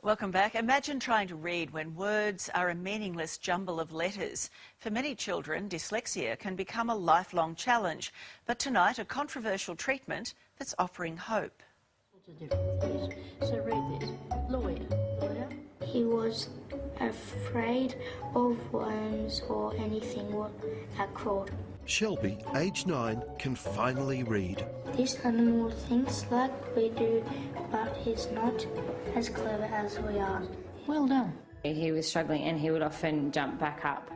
Welcome back. Imagine trying to read when words are a meaningless jumble of letters. For many children, dyslexia can become a lifelong challenge. But tonight, a controversial treatment that's offering hope. So read this. Lawyer. He was afraid of worms or anything that crawled. Shelby, age 9, can finally read. This animal thinks like we do, but he's not as clever as we are. Well done. He was struggling and he would often jump back up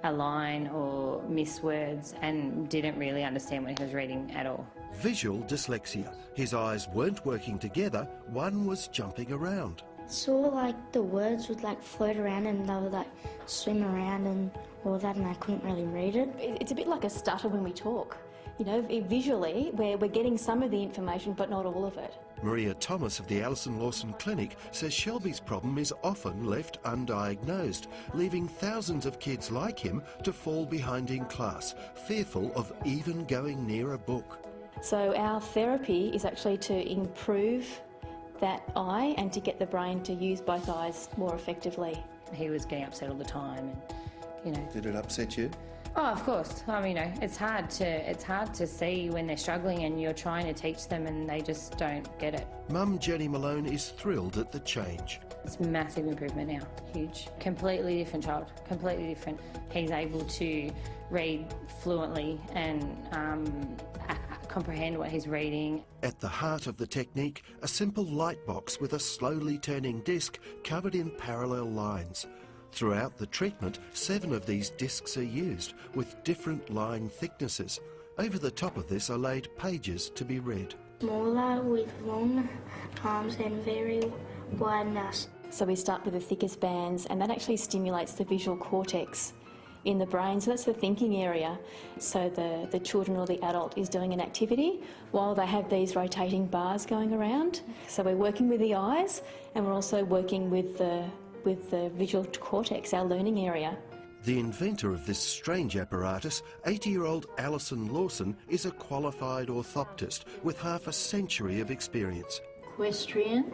a line or miss words and didn't really understand what he was reading at all. Visual dyslexia. His eyes weren't working together, one was jumping around. Saw like the words would like float around and they would like swim around and all that, and I couldn't really read it. It's a bit like a stutter when we talk. You know, visually we're getting some of the information but not all of it. Maria Thomas of the Alison Lawson Clinic says Shelby's problem is often left undiagnosed, leaving thousands of kids like him to fall behind in class, fearful of even going near a book. So our therapy is actually to improve that eye and to get the brain to use both eyes more effectively. He was getting upset all the time and, you know... Did it upset you? Oh, of course. I mean, you know, it's hard to see when they're struggling and you're trying to teach them and they just don't get it. Mum Jenny Malone is thrilled at the change. It's massive improvement now, huge. Completely different child, completely different. He's able to read fluently and comprehend what he's reading. At the heart of the technique, a simple light box with a slowly turning disc covered in parallel lines. Throughout the treatment, 7 of these discs are used, with different line thicknesses. Over the top of this are laid pages to be read. Smaller with long arms and very wide mouth. So we start with the thickest bands and that actually stimulates the visual cortex in the brain, so that's the thinking area. So the children or the adult is doing an activity while they have these rotating bars going around. So we're working with the eyes and we're also working with the visual cortex, our learning area. The inventor of this strange apparatus, 80-year-old Alison Lawson, is a qualified orthoptist with half a century of experience. Equestrian?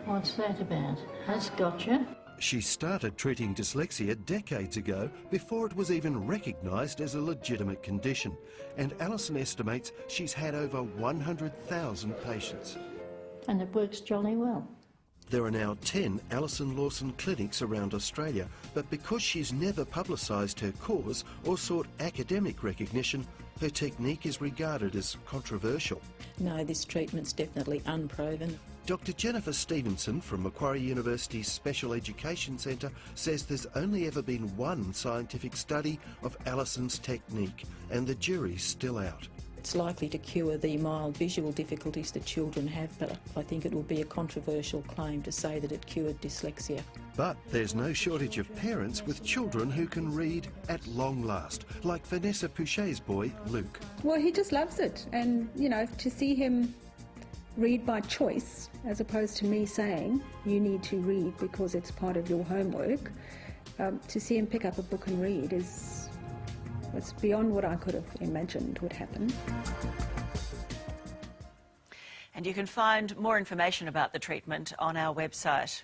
What's that about? That's gotcha. She started treating dyslexia decades ago, before it was even recognised as a legitimate condition, and Alison estimates she's had over 100,000 patients. And it works jolly well. There are now 10 Alison Lawson clinics around Australia, but because she's never publicised her cause or sought academic recognition, her technique is regarded as controversial. No, this treatment's definitely unproven. Dr Jennifer Stevenson from Macquarie University's Special Education Centre says there's only ever been one scientific study of Alison's technique, and the jury's still out. It's likely to cure the mild visual difficulties that children have, but I think it will be a controversial claim to say that it cured dyslexia. But there's no shortage of parents with children who can read at long last, like Vanessa Pouchet's boy, Luke. Well, he just loves it, and, you know, to see him read by choice, as opposed to me saying, you need to read because it's part of your homework, to see him pick up a book and read it's beyond what I could have imagined would happen. And you can find more information about the treatment on our website.